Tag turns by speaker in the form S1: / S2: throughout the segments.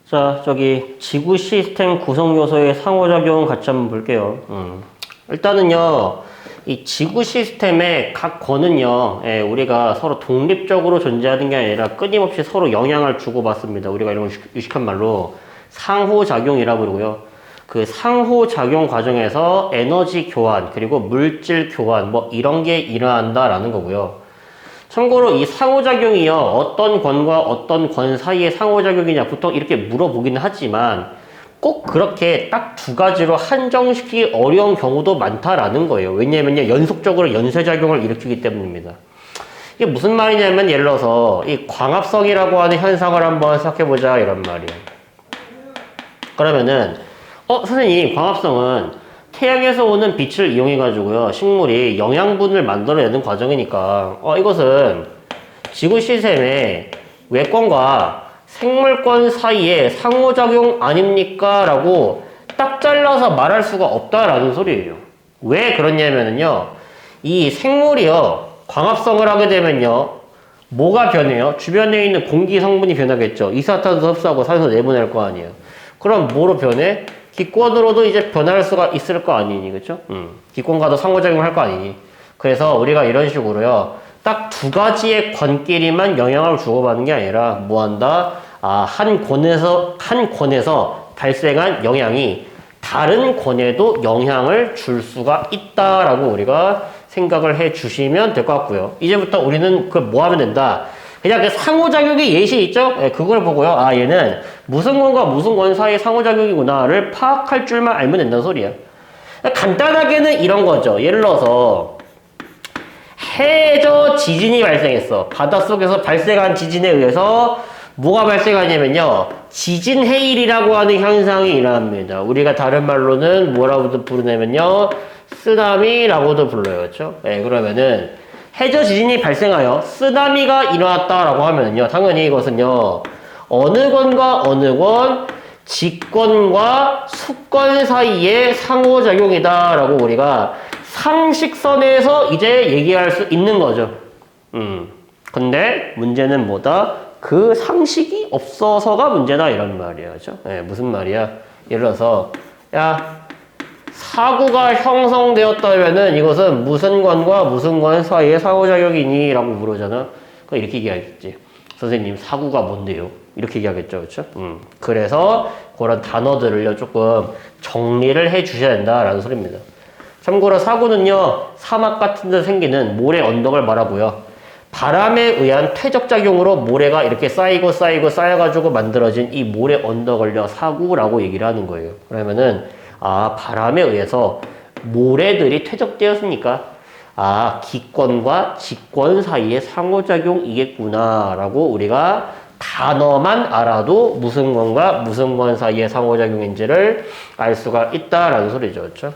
S1: 자, 저기 지구 시스템 구성 요소의 상호작용 같이 한번 볼게요. 일단은요, 이 지구 시스템의 각 권은요, 우리가 서로 독립적으로 존재하는 게 아니라 끊임없이 서로 영향을 주고받습니다. 우리가 이런 걸 유식한 말로 상호작용이라고 부르고요. 그 상호작용 과정에서 에너지 교환, 그리고 물질 교환, 뭐 이런 게 일어난다라는 거고요. 참고로 이 상호작용이요, 어떤 권과 어떤 권 사이의 상호작용이냐 보통 이렇게 물어보기는 하지만 꼭 그렇게 딱 두 가지로 한정시키기 어려운 경우도 많다라는 거예요. 왜냐면요, 연속적으로 연쇄작용을 일으키기 때문입니다. 이게 무슨 말이냐면, 예를 들어서 이 광합성이라고 하는 현상을 한번 생각해보자 이런 말이에요. 그러면은 선생님, 광합성은 태양에서 오는 빛을 이용해 가지고요, 식물이 영양분을 만들어내는 과정이니까 이것은 지구 시스템의 외권과 생물권 사이의 상호작용 아닙니까? 라고 딱 잘라서 말할 수가 없다라는 소리예요. 왜 그러냐면요, 이 생물이요, 광합성을 하게 되면요, 뭐가 변해요? 주변에 있는 공기 성분이 변하겠죠. 이산화탄소 흡수하고 산소 내보낼 거 아니에요. 그럼 뭐로 변해? 기권으로도 이제 변할 수가 있을 거 아니니, 그쵸? 기권과도 상호작용을 할 거 아니니. 그래서 우리가 이런 식으로요, 딱 두 가지의 권끼리만 영향을 주고받는 게 아니라, 뭐 한다? 한 권에서 발생한 영향이 다른 권에도 영향을 줄 수가 있다라고 우리가 생각을 해 주시면 될 것 같고요. 이제부터 우리는 그 뭐 하면 된다? 그냥 그 상호작용의 예시 있죠? 그걸 보고요. 얘는 무슨 권과 무슨 권 사이의 상호작용이구나를 파악할 줄만 알면 된다는 소리야. 간단하게는 이런 거죠. 예를 들어서 해저 지진이 발생했어. 바닷속에서 발생한 지진에 의해서 뭐가 발생하냐면요, 지진 해일이라고 하는 현상이 일어납니다. 우리가 다른 말로는 뭐라고도 부르냐면요, 쓰나미라고도 불러요. 그렇죠? 그러면은 해저 지진이 발생하여 쓰나미가 일어났다라고 하면요, 당연히 이것은요, 어느 권과 어느 권, 직권과 수권 사이의 상호작용이다라고 우리가 상식선에서 이제 얘기할 수 있는 거죠. 근데 문제는 뭐다? 그 상식이 없어서가 문제다 이런 말이야. 그죠? 무슨 말이야? 예를 들어서 사구가 형성되었다면은 이것은 무슨 권과 무슨 권 사이의 상호작용이니? 라고 물어잖아. 그럼 이렇게 얘기하겠지. 선생님, 사구가 뭔데요? 이렇게 얘기하겠죠. 그렇죠? 그래서 그런 단어들을요, 조금 정리를 해 주셔야 된다라는 소리입니다. 참고로 사구는요, 사막 같은 데 생기는 모래 언덕을 말하고요, 바람에 의한 퇴적작용으로 모래가 이렇게 쌓여가지고 만들어진 이 모래 언덕을요, 사구라고 얘기를 하는 거예요. 그러면은 바람에 의해서 모래들이 퇴적되었으니까 기권과 직권 사이의 상호작용이겠구나 라고 우리가 단어만 알아도 무슨 권과 무슨 권 사이의 상호작용인지를 알 수가 있다라는 소리죠. 그렇죠?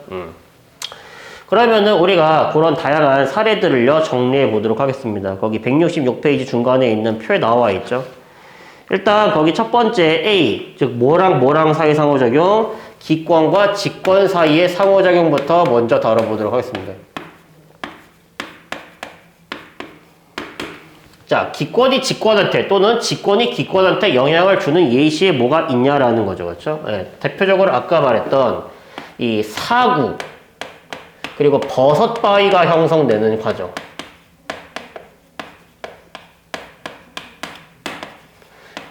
S1: 그러면은 우리가 그런 다양한 사례들을요, 정리해 보도록 하겠습니다. 거기 166페이지 중간에 있는 표에 나와 있죠. 일단 거기 첫 번째 A, 즉 뭐랑 뭐랑 사이 상호작용, 기권과 직권 사이의 상호작용부터 먼저 다뤄보도록 하겠습니다. 자, 기권이 직권한테 또는 직권이 기권한테 영향을 주는 예시에 뭐가 있냐라는 거죠. 그렇죠? 대표적으로 아까 말했던 이 사구, 그리고 버섯바위가 형성되는 과정.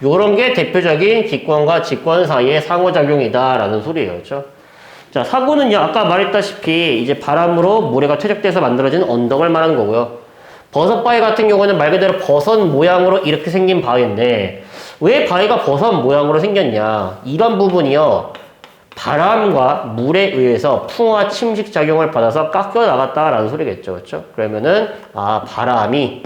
S1: 요런 게 대표적인 기권과 직권 사이의 상호작용이다라는 소리예요. 그렇죠? 자, 사구는요, 아까 말했다시피 이제 바람으로 모래가 퇴적돼서 만들어진 언덕을 말하는 거고요. 버섯바위 같은 경우는 말 그대로 버섯 모양으로 이렇게 생긴 바위인데, 왜 바위가 버섯 모양으로 생겼냐? 이런 부분이요, 바람과 물에 의해서 풍화 침식 작용을 받아서 깎여 나갔다라는 소리겠죠. 그렇죠? 그러면은 바람이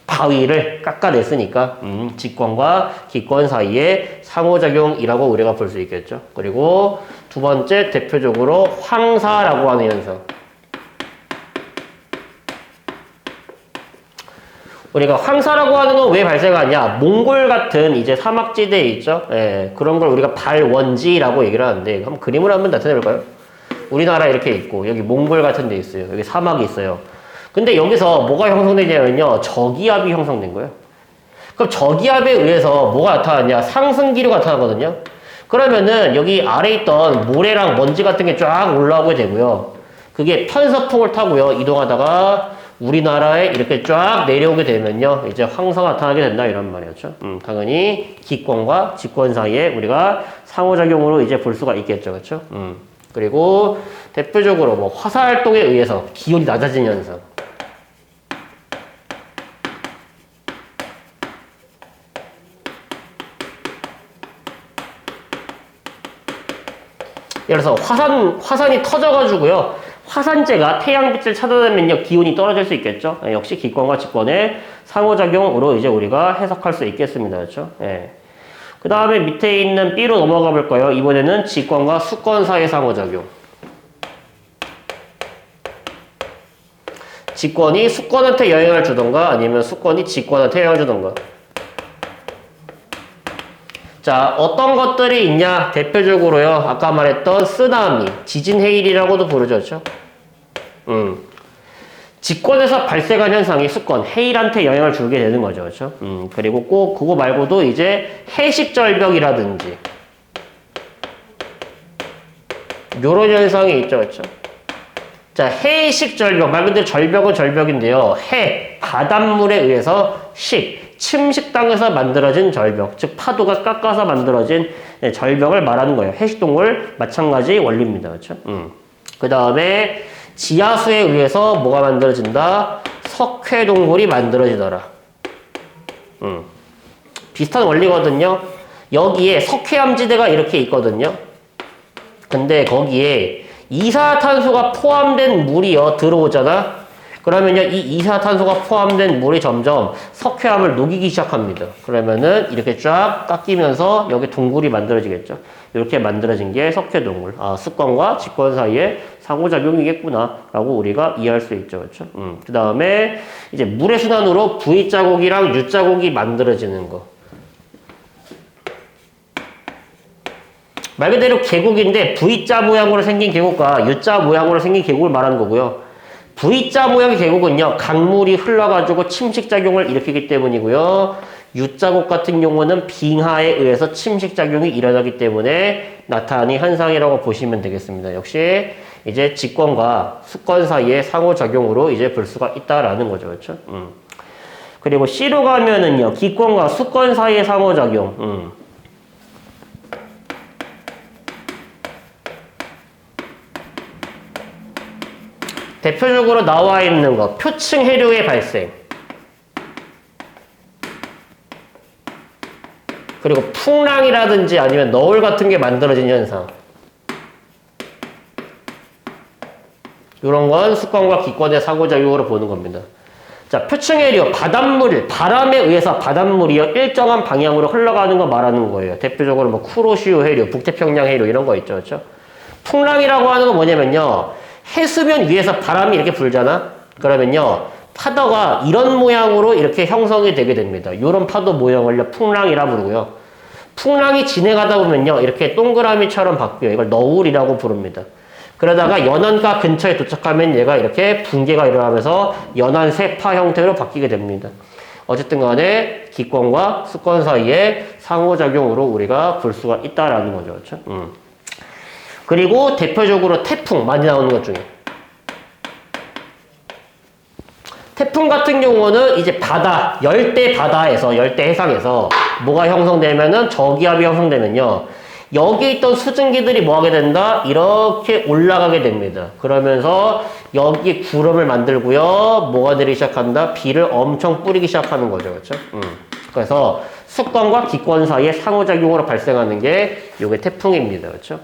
S1: 바위를 깎아냈으니까 직권과 기권 사이의 상호작용이라고 우리가 볼 수 있겠죠. 그리고 두 번째, 대표적으로 황사라고 하는 현상. 우리가 황사라고 하는 건 왜 발생하냐? 몽골 같은 이제 사막지대에 있죠. 그런 걸 우리가 발원지라고 얘기를 하는데, 한번 그림을 한번 나타내 볼까요? 우리나라 이렇게 있고, 여기 몽골 같은 데 있어요. 여기 사막이 있어요. 근데 여기서 뭐가 형성되냐면요, 저기압이 형성된 거예요. 그럼 저기압에 의해서 뭐가 나타나냐? 상승 기류가 나타나거든요. 그러면은 여기 아래에 있던 모래랑 먼지 같은 게 쫙 올라오게 되고요. 그게 편서풍을 타고요. 이동하다가 우리나라에 이렇게 쫙 내려오게 되면요. 이제 황사가 나타나게 된다 이런 말이었죠. 당연히 기권과 직권 사이에 우리가 상호작용으로 이제 볼 수가 있겠죠. 그렇죠? 그리고 대표적으로 뭐 화산 활동에 의해서 기온이 낮아지는 현상. 예를 들어서 화산이 터져가지고요. 화산재가 태양빛을 차단하면요. 기온이 떨어질 수 있겠죠. 예, 역시 기권과 직권의 상호작용으로 이제 우리가 해석할 수 있겠습니다. 그렇죠? 예. 그 다음에 밑에 있는 B로 넘어가 볼까요? 이번에는 직권과 수권 사이의 상호작용. 직권이 수권한테 영향을 주던가 아니면 수권이 직권한테 영향을 주던가. 자, 어떤 것들이 있냐? 대표적으로요. 아까 말했던 쓰나미, 지진 해일이라고도 부르죠. 그렇죠? 직권에서 발생한 현상이 수권, 해일한테 영향을 주게 되는 거죠. 그렇죠? 그리고 꼭 그거 말고도 이제 해식절벽이라든지 요런 현상이 있죠. 그렇죠? 자, 해식절벽, 말 그대로 절벽은 절벽인데요. 바닷물에 의해서 침식당해서 만들어진 절벽, 즉 파도가 깎아서 만들어진 절벽을 말하는 거예요. 해식동물 마찬가지 원리입니다. 그렇죠? 그 다음에 지하수에 의해서 뭐가 만들어진다? 석회동굴이 만들어지더라. 비슷한 원리거든요. 여기에 석회암지대가 이렇게 있거든요. 근데 거기에 이산화탄소가 포함된 물이요 들어오잖아. 그러면요 이 이산화탄소가 포함된 물이 점점 석회암을 녹이기 시작합니다. 그러면은 이렇게 쫙 깎이면서 여기 동굴이 만들어지겠죠. 이렇게 만들어진 게 석회동굴. 아, 수권과 직권 사이에 상호작용이겠구나 라고 우리가 이해할 수 있죠. 그렇죠? 그 다음에 이제 물의 순환으로 V자국이랑 U자국이 만들어지는 거. 말 그대로 계곡인데 V자 모양으로 생긴 계곡과 U자 모양으로 생긴 계곡을 말하는 거고요. V자 모양의 계곡은요, 강물이 흘러가지고 침식작용을 일으키기 때문이고요. U자국 같은 경우는 빙하에 의해서 침식작용이 일어나기 때문에 나타나는 현상이라고 보시면 되겠습니다. 역시 이제 직권과 수권 사이의 상호작용으로 이제 볼 수가 있다라는 거죠. 그렇죠? 그리고 C로 가면은요, 기권과 수권 사이의 상호작용. 대표적으로 나와 있는 거, 표층 해류의 발생. 그리고 풍랑이라든지 아니면 너울 같은 게 만들어진 현상. 이런 건 수권과 기권의 상호작용으로 보는 겁니다. 자, 표층 해류, 바닷물, 바람에 의해서 바닷물이요, 일정한 방향으로 흘러가는 거 말하는 거예요. 대표적으로 뭐 쿠로시오 해류, 북태평양 해류 이런 거 있죠. 그렇죠? 풍랑이라고 하는 건 뭐냐면요. 해수면 위에서 바람이 이렇게 불잖아? 그러면요, 파도가 이런 모양으로 이렇게 형성이 되게 됩니다. 이런 파도 모양을 풍랑이라 부르고요. 풍랑이 진행하다 보면요, 이렇게 동그라미처럼 바뀌어요. 이걸 너울이라고 부릅니다. 그러다가 연안가 근처에 도착하면 얘가 이렇게 붕괴가 일어나면서 연안 세파 형태로 바뀌게 됩니다. 어쨌든 간에 기권과 수권 사이에 상호작용으로 우리가 볼 수가 있다라는 거죠. 그렇죠? 그리고 대표적으로 태풍 많이 나오는 것 중에 태풍 같은 경우는 이제 바다, 열대 바다에서, 열대 해상에서 뭐가 형성되면은 저기압이 형성되면요. 여기 있던 수증기들이 뭐 하게 된다? 이렇게 올라가게 됩니다. 그러면서 여기 구름을 만들고요. 뭐가 내리기 시작한다? 비를 엄청 뿌리기 시작하는 거죠. 그렇죠? 그래서 수권과 기권 사이에 상호작용으로 발생하는 게 요게 태풍입니다. 그렇죠?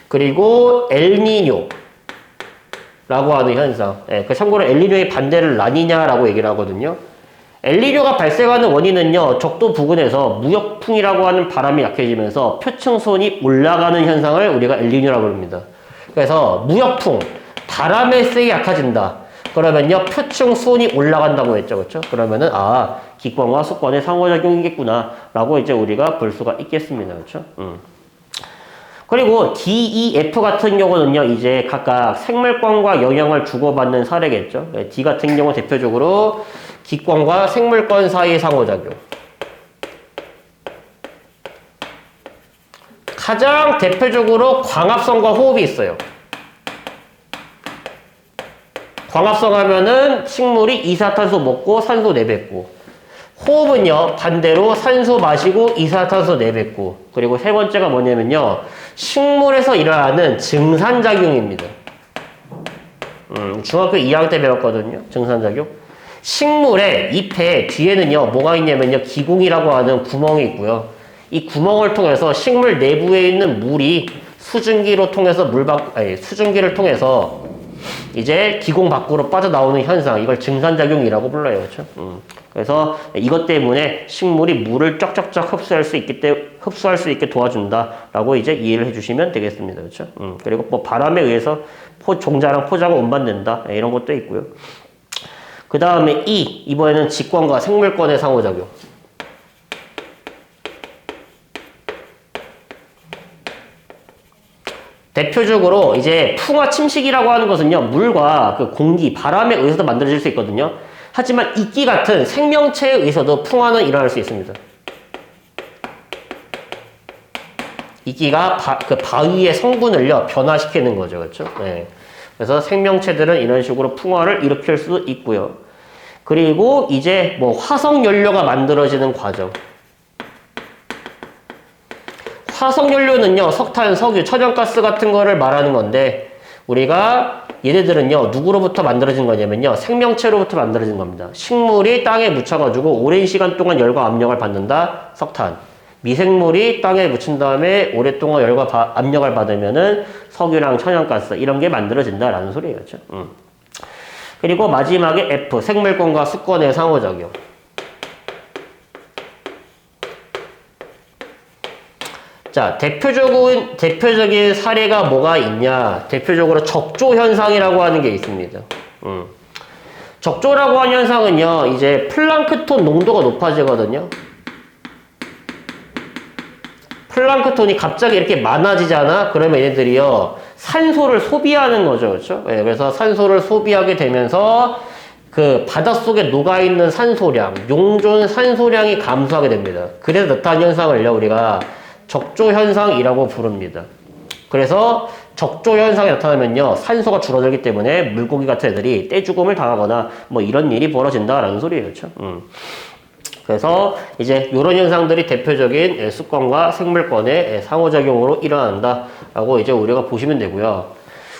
S1: 그리고 엘니뇨 라고 하는 현상. 예, 참고로 엘니뇨의 반대를 라니냐라고 얘기를 하거든요. 엘니뇨가 발생하는 원인은요, 적도 부근에서 무역풍이라고 하는 바람이 약해지면서 표층수온이 올라가는 현상을 우리가 엘니뇨라고 부릅니다. 그래서 무역풍, 바람에 세게 약해진다. 그러면요, 표층수온이 올라간다고 했죠. 그렇죠? 그러면은, 아, 기권과 수권의 상호작용이겠구나. 라고 이제 우리가 볼 수가 있겠습니다. 그렇죠? 그리고 DEF 같은 경우는요, 이제 각각 생물권과 영향을 주고받는 사례겠죠. D 같은 경우 대표적으로 기권과 생물권 사이의 상호작용. 가장 대표적으로 광합성과 호흡이 있어요. 광합성 하면은 식물이 이산화탄소 먹고 산소 내뱉고, 호흡은요 반대로 산소 마시고 이산화탄소 내뱉고, 그리고 세 번째가 뭐냐면요 식물에서 일어나는 증산작용입니다. 중학교 2학년 때 배웠거든요. 증산작용. 식물의 잎에 뒤에는요 뭐가 있냐면요 기공이라고 하는 구멍이 있고요. 이 구멍을 통해서 식물 내부에 있는 물이 수증기로 통해서 수증기를 통해서 이제 기공 밖으로 빠져나오는 현상, 이걸 증산작용이라고 불러요. 그렇죠? 그래서 이것 때문에 식물이 물을 쩍쩍쩍 흡수할 수 있게 도와준다라고 이제 이해를 해주시면 되겠습니다. 그렇죠? 그리고 뭐 바람에 의해서 종자랑 포자가 운반된다, 이런 것도 있고요. 그 다음에 이번에는 직권과 생물권의 상호작용. 대표적으로 이제 풍화 침식이라고 하는 것은요 물과 그 공기, 바람에 의해서도 만들어질 수 있거든요. 하지만 이끼 같은 생명체에 의해서도 풍화는 일어날 수 있습니다. 이끼가 그 바위의 성분을요 변화시키는 거죠. 그렇죠? 네. 그래서 생명체들은 이런 식으로 풍화를 일으킬 수 있고요. 그리고 이제 뭐 화석 연료가 만들어지는 과정. 화석연료는요 석탄, 석유, 천연가스 같은 거를 말하는 건데, 우리가 얘네들은요 누구로부터 만들어진 거냐면요 생명체로부터 만들어진 겁니다. 식물이 땅에 묻혀가지고 오랜 시간 동안 열과 압력을 받는다, 석탄. 미생물이 땅에 묻힌 다음에 오랫동안 열과 압력을 받으면은 석유랑 천연가스, 이런 게 만들어진다라는 소리예요. 그렇죠? 그리고 마지막에 F, 생물권과 수권의 상호작용. 자, 대표적인 사례가 뭐가 있냐? 대표적으로 적조 현상이라고 하는 게 있습니다. 적조라고 하는 현상은요, 이제 플랑크톤 농도가 높아지거든요. 플랑크톤이 갑자기 이렇게 많아지잖아? 그러면 얘네들이요, 산소를 소비하는 거죠. 그렇죠? 네, 그래서 산소를 소비하게 되면서 그 바닷속에 녹아있는 산소량, 용존 산소량이 감소하게 됩니다. 그래서 나타나는 현상을요, 우리가 적조 현상이라고 부릅니다. 그래서 적조 현상이 나타나면요 산소가 줄어들기 때문에 물고기 같은 애들이 떼죽음을 당하거나 뭐 이런 일이 벌어진다라는 소리예요. 그렇죠? 그래서 이제 이런 현상들이 대표적인 수권과 생물권의 상호작용으로 일어난다라고 이제 우리가 보시면 되고요.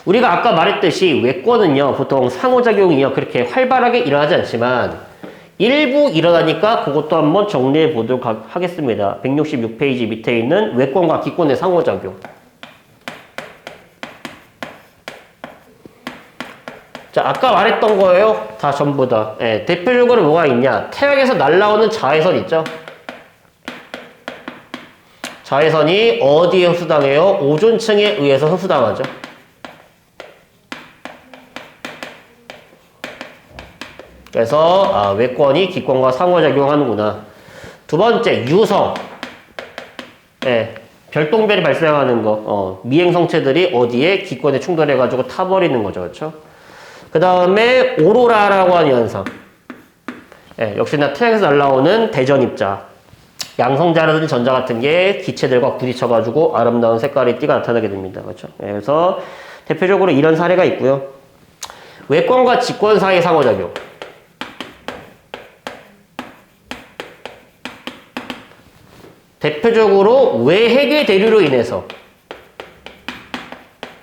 S1: 우리가 아까 말했듯이 외권은요 보통 상호작용이요 그렇게 활발하게 일어나지 않지만 일부 일어나니까 그것도 한번 정리해 보도록 하겠습니다. 166페이지 밑에 있는 외권과 기권의 상호작용. 자, 아까 말했던 거예요. 다 전부 다. 예, 대표적으로 뭐가 있냐? 태양에서 날아오는 자외선 있죠? 자외선이 어디에 흡수당해요? 오존층에 의해서 흡수당하죠. 그래서 외권이 기권과 상호작용하는구나. 두 번째, 유성. 예, 별똥별이 발생하는 거. 미행성체들이 어디에 기권에 충돌해가지고 타버리는 거죠. 그렇죠? 그 다음에 오로라라고 하는 현상. 예, 역시나 태양에서 날아오는 대전입자. 양성자라든지 전자 같은 게 기체들과 부딪혀가지고 아름다운 색깔의 띠가 나타나게 됩니다. 그렇죠? 예, 그래서 대표적으로 이런 사례가 있고요. 외권과 직권 사이의 상호작용. 대표적으로 외핵의 대류로 인해서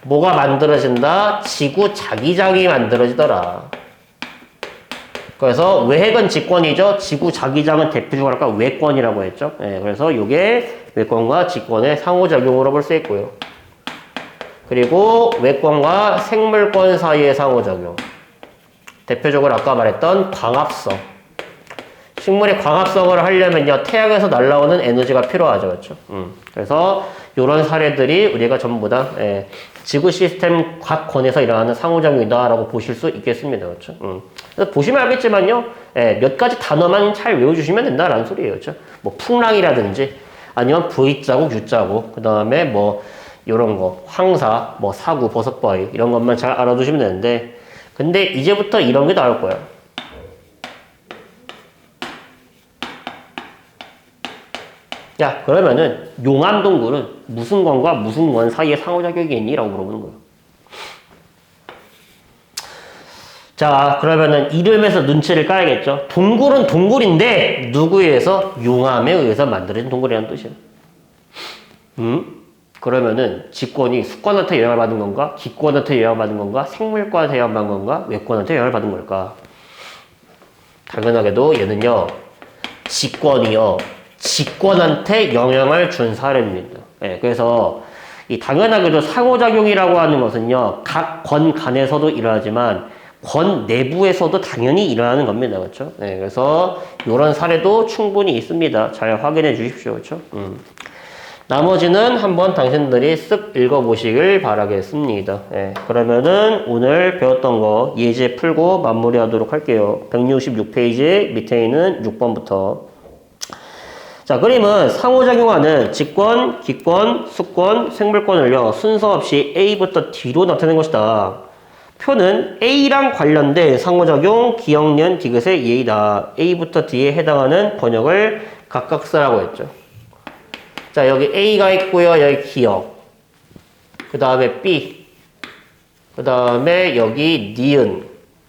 S1: 뭐가 만들어진다? 지구 자기장이 만들어지더라. 그래서 외핵은 직권이죠. 지구 자기장은 대표적으로 아까 외권이라고 했죠. 네, 그래서 이게 외권과 직권의 상호작용으로 볼 수 있고요. 그리고 외권과 생물권 사이의 상호작용. 대표적으로 아까 말했던 광합성. 식물이 광합성을 하려면요 태양에서 날아오는 에너지가 필요하죠. 그렇죠? 그래서 이런 사례들이 우리가 전부 다 지구 시스템 각 권에서 일어나는 상호작용이다라고 보실 수 있겠습니다. 그렇죠? 그래서 보시면 알겠지만요 몇 가지 단어만 잘 외워주시면 된다라는 소리예요. 그렇죠? 뭐 풍랑이라든지 아니면 V자국, U자국, 그 다음에 뭐 이런 거 황사, 뭐 사구, 버섯바위 이런 것만 잘 알아두시면 되는데, 근데 이제부터 이런 게 나올 거예요. 야, 그러면은 용암 동굴은 무슨 권과 무슨 권 사이에 상호작용이 있니? 라고 물어보는 거예요. 자, 그러면은 이름에서 눈치를 까야겠죠. 동굴은 동굴인데 누구에 의해서? 용암에 의해서 만들어진 동굴이라는 뜻이야. 그러면은 직권이 수권한테 영향을 받은 건가? 기권한테 영향을 받은 건가? 생물권한테 영향을 받은 건가? 외권한테 영향을 받은 걸까? 당연하게도 얘는요, 직권이요, 직권한테 영향을 준 사례입니다. 예, 그래서 이 당연하게도 상호작용이라고 하는 것은요, 각 권 간에서도 일어나지만 권 내부에서도 당연히 일어나는 겁니다. 그렇죠? 예, 그래서 이런 사례도 충분히 있습니다. 잘 확인해 주십시오. 그렇죠? 나머지는 한번 당신들이 쓱 읽어보시길 바라겠습니다. 예, 그러면은 오늘 배웠던 거 예제 풀고 마무리하도록 할게요. 166페이지 밑에 있는 6번부터. 자, 그림은 상호작용하는 직권, 기권, 수권, 생물권을요, 순서 없이 A부터 D로 나타낸 것이다. 표는 A랑 관련된 상호작용, 기역, 년, 디귿의 예이다. A부터 D에 해당하는 번역을 각각 쓰라고 했죠. 자, 여기 A가 있고요. 여기 기역. 그 다음에 B. 그 다음에 여기 니은.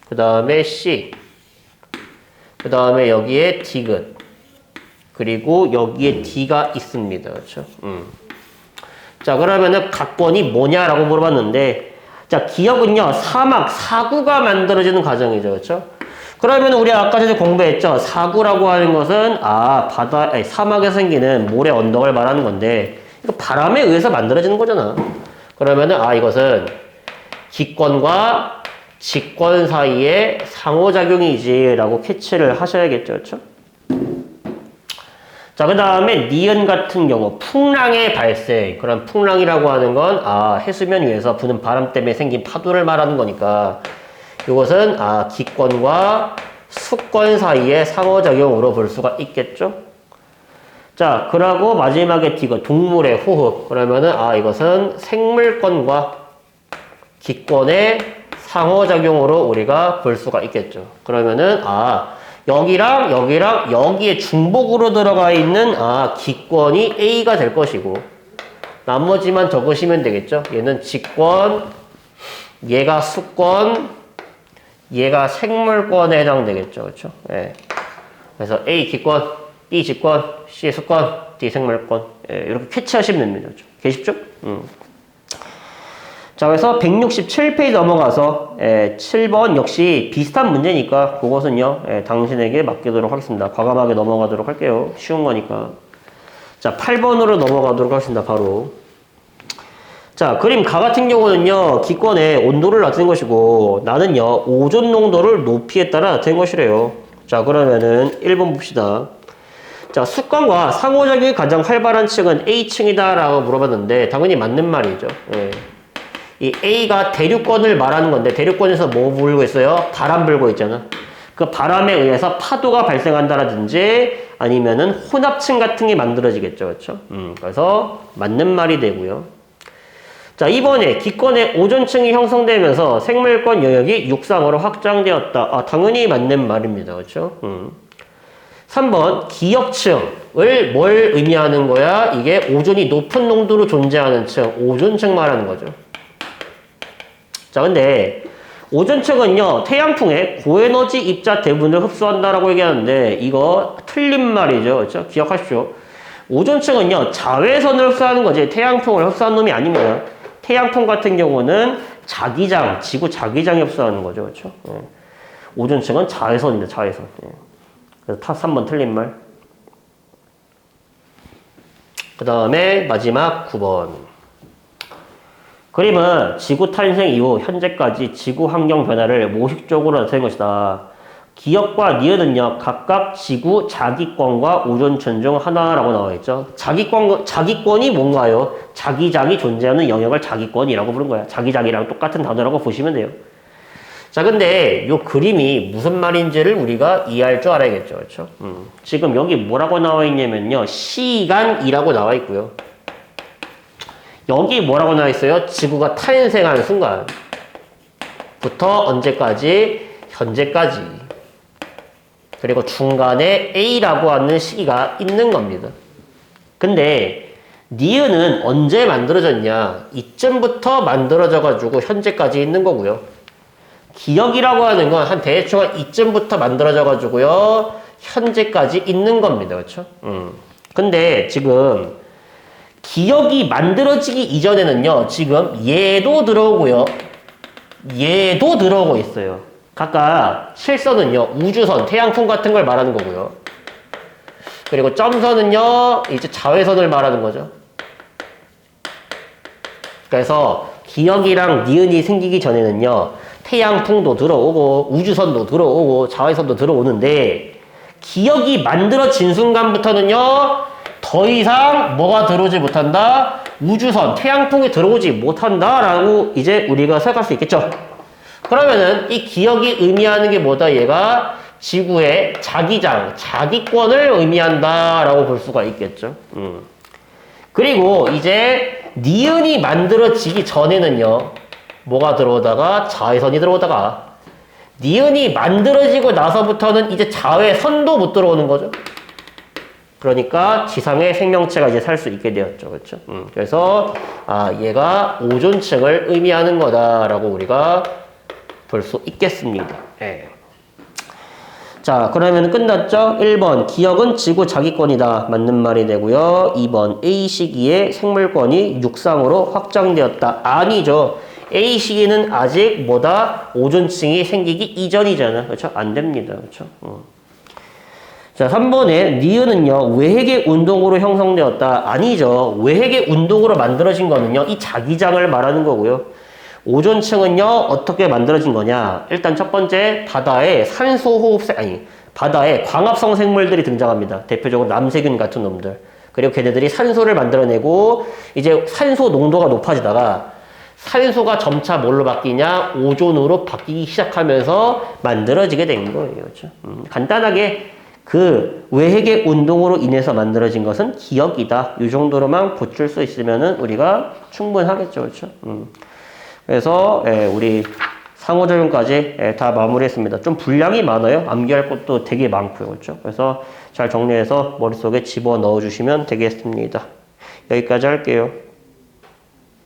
S1: 그 다음에 C. 그 다음에 여기에 디귿. 그리고 여기에 D가 있습니다. 그렇죠? 자, 그러면은 각권이 뭐냐라고 물어봤는데, 자, 기역은요, 사막, 사구가 만들어지는 과정이죠. 그렇죠? 그러면 우리 아까 전에 공부했죠. 사구라고 하는 것은 사막에 생기는 모래 언덕을 말하는 건데 이거 바람에 의해서 만들어지는 거잖아. 그러면은 이것은 기권과 직권 사이의 상호작용이지라고 캐치를 하셔야겠죠. 그렇죠? 자, 그 다음에 니은 같은 경우 풍랑의 발생. 그런 풍랑이라고 하는 건 해수면 위에서 부는 바람 때문에 생긴 파도를 말하는 거니까 이것은 기권과 수권 사이의 상호작용으로 볼 수가 있겠죠. 자, 그러고 마지막에 디귿 동물의 호흡. 그러면은 이것은 생물권과 기권의 상호작용으로 우리가 볼 수가 있겠죠. 그러면은 여기랑 여기에 중복으로 들어가 있는 기권이 A가 될 것이고 나머지만 적으시면 되겠죠. 얘는 직권, 얘가 수권, 얘가 생물권에 해당되겠죠. 그렇죠? 예. 그래서 A 기권, B 직권, C 수권, D 생물권. 예, 이렇게 캐치하시면 됩니다. 그렇죠? 계십죠? 자, 그래서 167페이지 넘어가서 7번 역시 비슷한 문제니까 그것은요, 당신에게 맡기도록 하겠습니다. 과감하게 넘어가도록 할게요. 쉬운 거니까. 자, 8번으로 넘어가도록 하겠습니다. 바로. 자, 그림 가 같은 경우는요, 기권의 온도를 나타낸 것이고 나는요, 오존 농도를 높이에 따라 나타낸 것이래요. 자, 그러면은 1번 봅시다. 자, 수권과 상호작용이 가장 활발한 층은 A층이다 라고 물어봤는데 당연히 맞는 말이죠. 예. 이 A가 대륙권을 말하는 건데 대륙권에서 뭐 불고 있어요? 바람 불고 있잖아. 그 바람에 의해서 파도가 발생한다라든지 아니면은 혼합층 같은 게 만들어지겠죠. 그렇죠? 그래서 맞는 말이 되고요. 자, 이번에 기권의 오존층이 형성되면서 생물권 영역이 육상으로 확장되었다. 당연히 맞는 말입니다. 그렇죠? 3번 기역층을 뭘 의미하는 거야? 이게 오존이 높은 농도로 존재하는 층, 오존층 말하는 거죠. 자, 근데 오존층은요, 태양풍의 고에너지 입자 대부분을 흡수한다라고 얘기하는데 이거 틀린 말이죠. 그렇죠? 기억하십시오. 오존층은요, 자외선을 흡수하는 거지 태양풍을 흡수하는 놈이 아닙니다. 태양풍 같은 경우는 자기장, 지구 자기장이 흡수하는 거죠. 그렇죠? 예. 오존층은 자외선입니다. 자외선. 예. 그래서 3번 틀린 말. 그 다음에 마지막 9번. 그림은 지구 탄생 이후 현재까지 지구 환경 변화를 모식적으로 나타낸 것이다. 기역과 니은은요, 각각 지구 자기권과 오존층 중 하나라고 나와 있죠. 자기권이 뭔가요? 자기장이 존재하는 영역을 자기권이라고 부른 거야. 자기장이랑 똑같은 단어라고 보시면 돼요. 자, 근데 이 그림이 무슨 말인지를 우리가 이해할 줄 알아야겠죠. 그렇죠? 지금 여기 뭐라고 나와 있냐면요, 시간이라고 나와 있고요. 여기 뭐라고 나와 있어요? 지구가 탄생한 순간부터 언제까지? 현재까지. 그리고 중간에 A라고 하는 시기가 있는 겁니다. 근데 니은은 언제 만들어졌냐? 이쯤부터 만들어져가지고 현재까지 있는 거고요. 기억이라고 하는 건 한 대충 한 이쯤부터 만들어져가지고요. 현재까지 있는 겁니다. 그렇죠? 근데 지금 기억이 만들어지기 이전에는요. 지금 얘도 들어오고요. 얘도 들어오고 있어요. 각각 실선은요. 우주선, 태양풍 같은 걸 말하는 거고요. 그리고 점선은요. 이제 자외선을 말하는 거죠. 그래서 기억이랑 니은이 생기기 전에는요. 태양풍도 들어오고 우주선도 들어오고 자외선도 들어오는데 기억이 만들어진 순간부터는요. 더 이상 뭐가 들어오지 못한다? 우주선, 태양풍이 들어오지 못한다라고 이제 우리가 생각할 수 있겠죠? 그러면은 이 기억이 의미하는 게 뭐다? 얘가 지구의 자기장, 자기권을 의미한다라고 볼 수가 있겠죠? 그리고 이제 니은이 만들어지기 전에는요. 뭐가 들어오다가 자외선이 들어오다가 니은이 만들어지고 나서부터는 이제 자외선도 못 들어오는 거죠. 그러니까 지상의 생명체가 이제 살 수 있게 되었죠. 그렇죠? 그래서 얘가 오존층을 의미하는 거다라고 우리가 볼 수 있겠습니다. 네. 자, 그러면 끝났죠? 1번 기억은 지구 자기권이다. 맞는 말이 되고요. 2번 A 시기에 생물권이 육상으로 확장되었다. 아니죠. A 시기는 아직 뭐다? 오존층이 생기기 이전이잖아. 그렇죠? 안 됩니다. 그렇죠? 자, 3번에 니은은요. 외핵의 운동으로 형성되었다. 아니죠. 외핵의 운동으로 만들어진 거는요. 이 자기장을 말하는 거고요. 오존층은요. 어떻게 만들어진 거냐? 일단 첫 번째 바다에 바다에 광합성 생물들이 등장합니다. 대표적으로 남세균 같은 놈들. 그리고 걔네들이 산소를 만들어내고 이제 산소 농도가 높아지다가 산소가 점차 뭘로 바뀌냐? 오존으로 바뀌기 시작하면서 만들어지게 된 거예요. 그렇죠? 간단하게 그 외핵의 운동으로 인해서 만들어진 것은 기억이다. 이 정도로만 붙일 수 있으면은 우리가 충분하겠죠. 그렇죠? 그래서 우리 상호작용까지 다 마무리했습니다. 좀 분량이 많아요. 암기할 것도 되게 많고요. 그렇죠? 그래서 잘 정리해서 머릿속에 집어넣어 주시면 되겠습니다. 여기까지 할게요.